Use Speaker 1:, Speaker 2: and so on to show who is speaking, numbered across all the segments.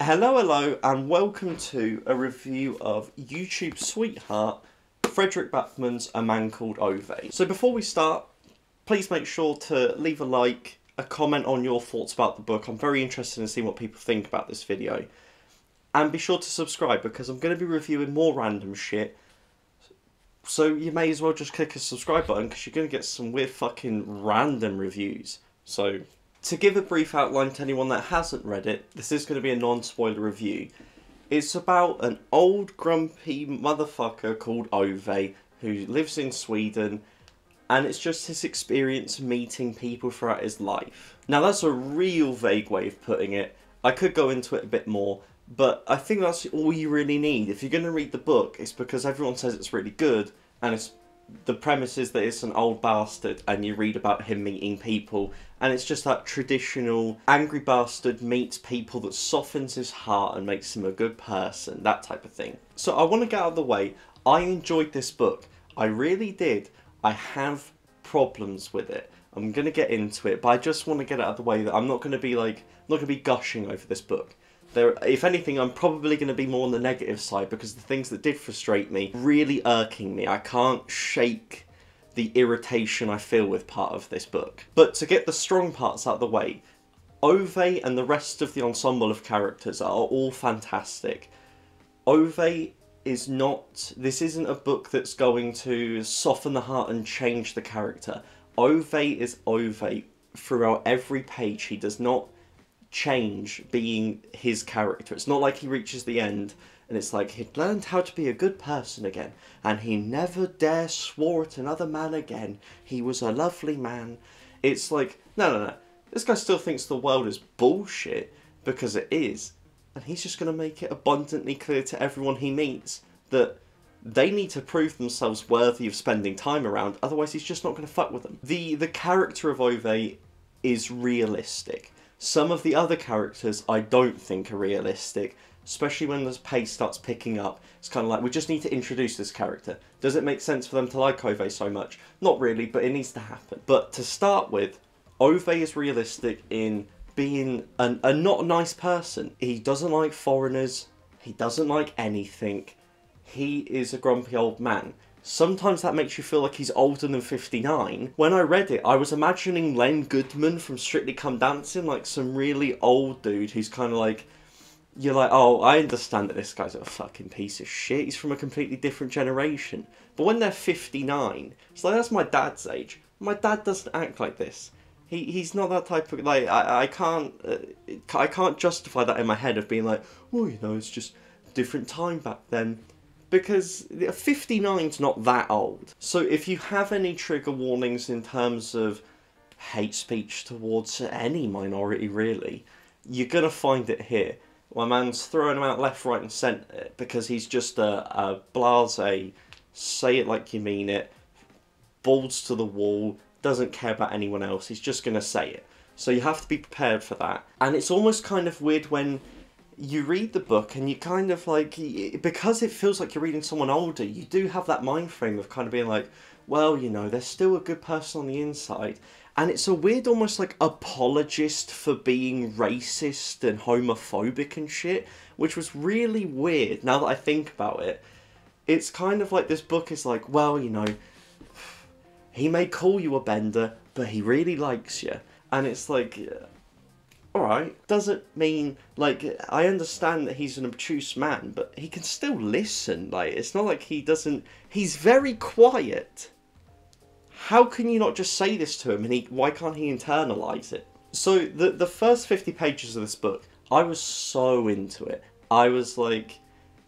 Speaker 1: Hello, and welcome to a review of YouTube sweetheart Frederick Backman's A Man Called Ove. So before we start, please make sure to leave a like, a comment on your thoughts about the book. I'm very interested in seeing what people think about this video. And be sure to subscribe because I'm going to be reviewing more random shit. So you may as well just click a subscribe button because you're going to get some weird fucking random reviews. So, to give a brief outline to anyone that hasn't read it, this is going to be a non-spoiler review. It's about an old grumpy motherfucker called Ove who lives in Sweden, and it's just his experience meeting people throughout his life. Now that's a real vague way of putting it. I could go into it a bit more, but I think that's all you really need. If you're going to read the book, it's because everyone says it's really good, and the premise is that it's an old bastard and you read about him meeting people, and it's just that traditional angry bastard meets people that softens his heart and makes him a good person, that type of thing. So I want to get out of the way. I enjoyed this book. I really did. I have problems with it. I'm going to get into it, but I just want to get out of the way that I'm not going to be gushing over this book. If anything, I'm probably going to be more on the negative side because the things that did frustrate me, really irking me. I can't shake the irritation I feel with part of this book. But to get the strong parts out of the way, Ove and the rest of the ensemble of characters are all fantastic. Ove is not... This isn't a book that's going to soften the heart and change the character. Ove is Ove throughout every page. He does not change being his character. It's not like he reaches the end and it's like he'd learned how to be a good person again and he never dare swore at another man again. He was a lovely man. It's like, no. This guy still thinks the world is bullshit because it is, and he's just going to make it abundantly clear to everyone he meets that they need to prove themselves worthy of spending time around, otherwise he's just not going to fuck with them. The character of Ove is realistic. Some of the other characters I don't think are realistic, especially when the pace starts picking up. It's kind of like, we just need to introduce this character. Does it make sense for them to like Ove so much? Not really, but it needs to happen. But to start with, Ove is realistic in being a not nice person. He doesn't like foreigners. He doesn't like anything. He is a grumpy old man. Sometimes that makes you feel like he's older than 59. When I read it, I was imagining Len Goodman from Strictly Come Dancing, like some really old dude who's kind of like, you're like, oh, I understand that this guy's a fucking piece of shit. He's from a completely different generation. But when they're 59, it's like, that's my dad's age. My dad doesn't act like this. He's not that type of, like, I can't justify that in my head of being like, well, you know, it's just a different time back then. Because 59's not that old. So if you have any trigger warnings in terms of hate speech towards any minority, really, you're going to find it here. My man's throwing them out left, right and centre because he's just a blasé, say it like you mean it, balls to the wall, doesn't care about anyone else. He's just going to say it. So you have to be prepared for that. And it's almost kind of weird when you read the book and you kind of like, because it feels like you're reading someone older, you do have that mind frame of kind of being like, well, you know, they're still a good person on the inside. And it's a weird almost like apologist for being racist and homophobic and shit, which was really weird now that I think about it. It's kind of like this book is like, well, you know, he may call you a bender, but he really likes you. And it's like, alright, doesn't mean, like, I understand that he's an obtuse man, but he can still listen. Like, it's not like he doesn't, he's very quiet. How can you not just say this to him and why can't he internalise it? So, the first 50 pages of this book, I was so into it. I was like,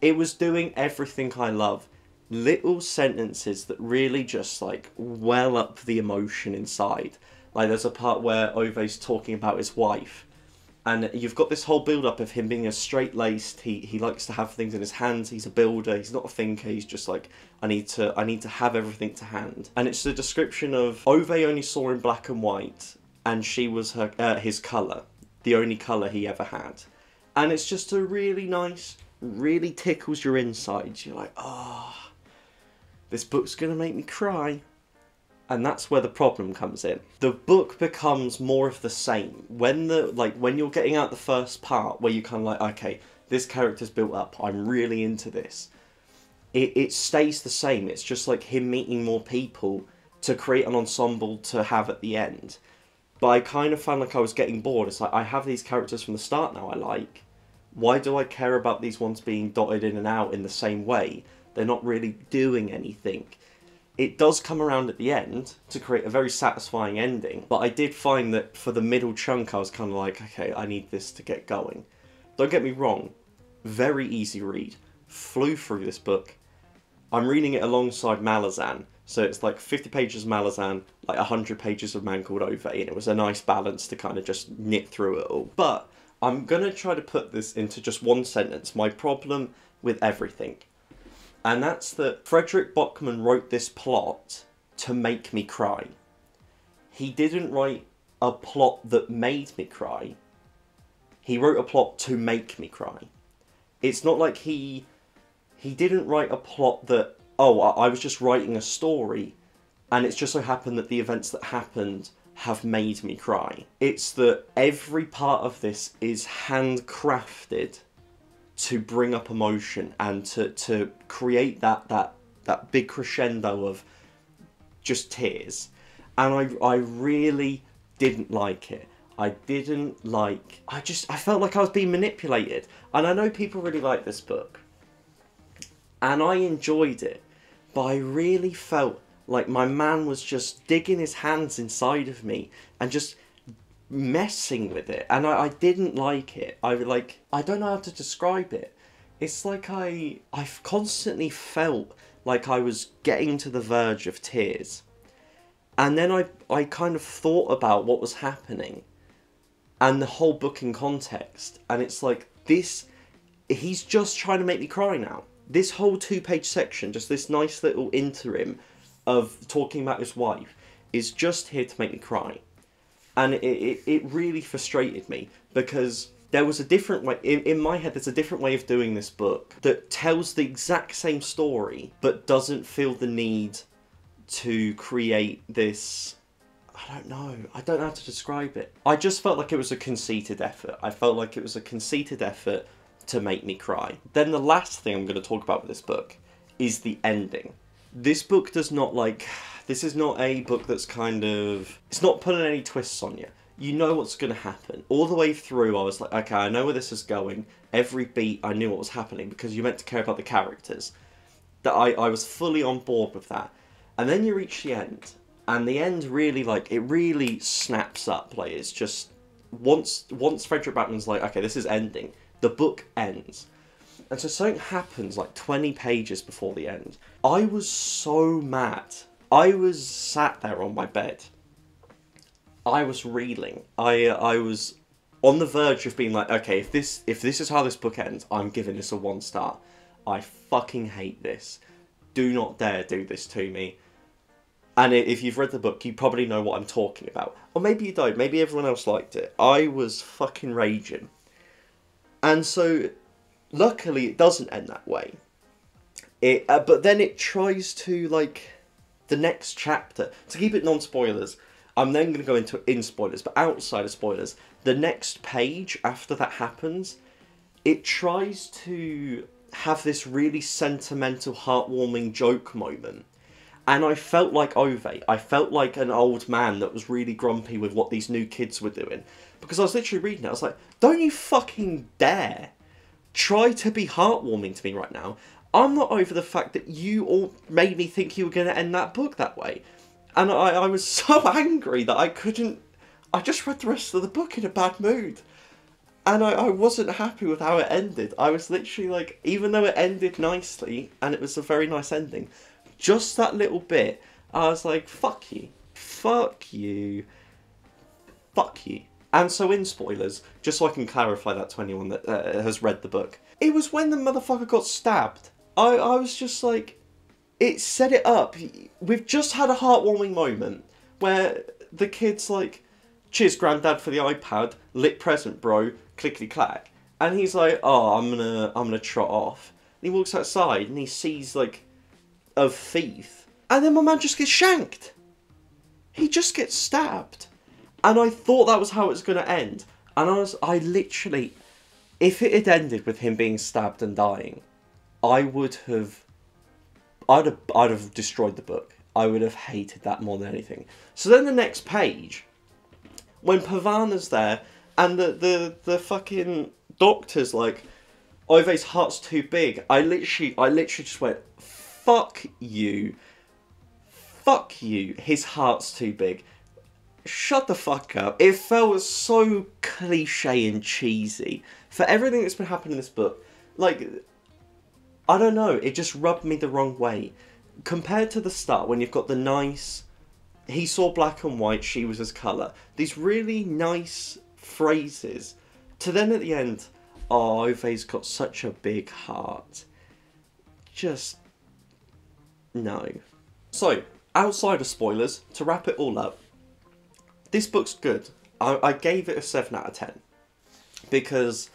Speaker 1: it was doing everything I love. Little sentences that really just, like, well up the emotion inside. Like, there's a part where Ove's talking about his wife. And you've got this whole build-up of him being a straight-laced, he likes to have things in his hands, he's a builder, he's not a thinker, he's just like, I need to have everything to hand. And it's a description of, Ove only saw in black and white, and she was his colour, the only colour he ever had. And it's just a really nice, really tickles your insides. You're like, oh, this book's gonna make me cry. And that's where the problem comes in. The book becomes more of the same. When you're getting out the first part, where you kind of like, okay, this character's built up, I'm really into this. It stays the same. It's just like him meeting more people to create an ensemble to have at the end. But I kind of found like I was getting bored. It's like, I have these characters from the start now I like. Why do I care about these ones being dotted in and out in the same way? They're not really doing anything. It does come around at the end to create a very satisfying ending, but I did find that for the middle chunk I was kind of like, okay, I need this to get going. Don't get me wrong, very easy read. Flew through this book. I'm reading it alongside Malazan, so it's like 50 pages of Malazan, like 100 pages of Man Called Ove, and it was a nice balance to kind of just knit through it all. But I'm going to try to put this into just one sentence, my problem with everything. And that's that Fredrik Backman wrote this plot to make me cry. He didn't write a plot that made me cry. He wrote a plot to make me cry. It's not like he didn't write a plot that, oh, I was just writing a story and it's just so happened that the events that happened have made me cry. It's that every part of this is handcrafted to bring up emotion and to create that big crescendo of just tears. And I really didn't like it. I felt like I was being manipulated. And I know people really like this book. And I enjoyed it. But I really felt like my man was just digging his hands inside of me and just messing with it. And I didn't like it. I don't know how to describe it. It's like I've constantly felt like I was getting to the verge of tears. And then I kind of thought about what was happening and the whole book in context. And it's like, he's just trying to make me cry now. This whole 2-page section, just this nice little interim of talking about his wife, is just here to make me cry. And it really frustrated me, because there was a different way, in my head there's a different way of doing this book that tells the exact same story, but doesn't feel the need to create this, I don't know how to describe it. I just felt like it was a conceited effort. I felt like it was a conceited effort to make me cry. Then the last thing I'm going to talk about with this book is the ending. This book does not this is not a book that's it's not putting any twists on you. You know what's going to happen. All the way through I was like, okay, I know where this is going. Every beat I knew what was happening, because you're meant to care about the characters. That I was fully on board with that. And then you reach the end, and the end really, it really snaps up. Like, it's just, once Fredrik Backman's like, okay, this is ending, the book ends. And so something happens like 20 pages before the end. I was so mad. I was sat there on my bed. I was reeling. I was on the verge of being like, okay, if this is how this book ends, I'm giving this a 1 star. I fucking hate this. Do not dare do this to me. And if you've read the book, you probably know what I'm talking about. Or maybe you don't. Maybe everyone else liked it. I was fucking raging. And so, luckily, it doesn't end that way. But then it tries to, the next chapter, to keep it non-spoilers, I'm then going to go into spoilers, but outside of spoilers, the next page after that happens, it tries to have this really sentimental, heartwarming joke moment. And I felt like Ove. I felt like an old man that was really grumpy with what these new kids were doing. Because I was literally reading it, I was like, don't you fucking dare try to be heartwarming to me right now. I'm not over the fact that you all made me think you were going to end that book that way. And I was so angry that I just read the rest of the book in a bad mood. And I wasn't happy with how it ended. I was literally like, even though it ended nicely, and it was a very nice ending, just that little bit, I was like, fuck you. Fuck you. Fuck you. And so in spoilers, just so I can clarify that to anyone that has read the book, it was when the motherfucker got stabbed. I was just like, it set it up. We've just had a heartwarming moment where the kid's like, cheers granddad for the iPad, lit present bro, clickety clack. And he's like, oh, I'm gonna trot off. And he walks outside and he sees a thief. And then my man just gets shanked. he just gets stabbed. And I thought that was how it was going to end. And I literally, if it had ended with him being stabbed and dying, I'd have destroyed the book. I would have hated that more than anything. So then the next page, when Pavana's there, and the fucking doctor's like, Ove's heart's too big. I literally just went, fuck you. Fuck you. His heart's too big. Shut the fuck up. It felt so cliche and cheesy. For everything that's been happening in this book, like, I don't know, it just rubbed me the wrong way. Compared to the start, when you've got the nice, he saw black and white, she was his colour. These really nice phrases. To then at the end, oh, Ove's got such a big heart. Just, no. So, outside of spoilers, to wrap it all up, this book's good. I gave it a 7 out of 10. Because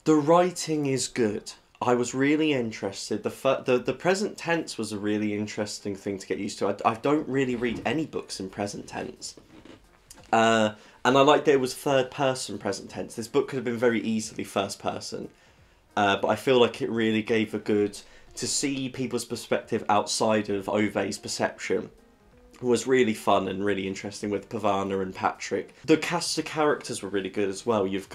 Speaker 1: the writing is good. I was really interested. The present tense was a really interesting thing to get used to. I don't really read any books in present tense. And I liked that it was third person present tense. This book could have been very easily first person. But I feel like it really gave a good, to see people's perspective outside of Ove's perception was really fun and really interesting with Pavana and Patrick. The cast of characters were really good as well. You've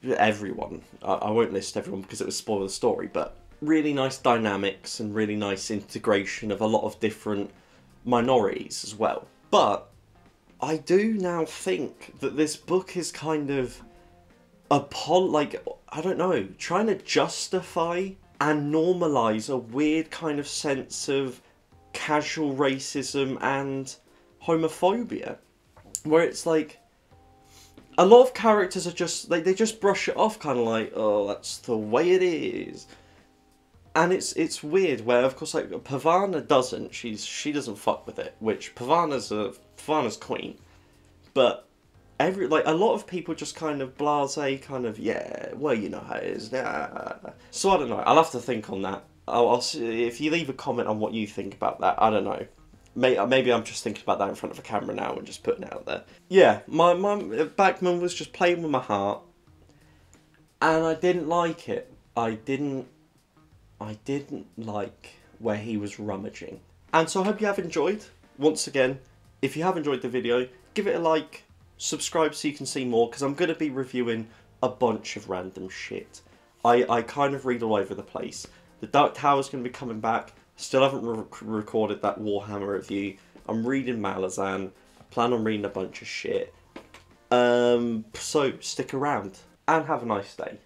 Speaker 1: everyone. I won't list everyone because it would spoil the story, but really nice dynamics and really nice integration of a lot of different minorities as well. But I do now think that this book is kind of I don't know, trying to justify and normalise a weird kind of sense of casual racism and homophobia, where it's like a lot of characters are just they just brush it off, kind of like, oh, that's the way it is. And it's weird where, of course, like Pavana doesn't, she doesn't fuck with it, which Pavana's queen, but a lot of people just kind of blasé, kind of, yeah, well, you know how it is. Nah. So I don't know, I'll have to think on that. I'll see if you leave a comment on what you think about that. I don't know. Maybe I'm just thinking about that in front of a camera now and just putting it out there. Yeah, my Bachman was just playing with my heart, and I didn't like it. I didn't like where he was rummaging. And so I hope you have enjoyed. Once again, if you have enjoyed the video, give it a like, subscribe so you can see more, because I'm going to be reviewing a bunch of random shit. I kind of read all over the place. The Dark Tower's going to be coming back. Still haven't recorded that Warhammer review. I'm reading Malazan. I plan on reading a bunch of shit. So stick around and have a nice day.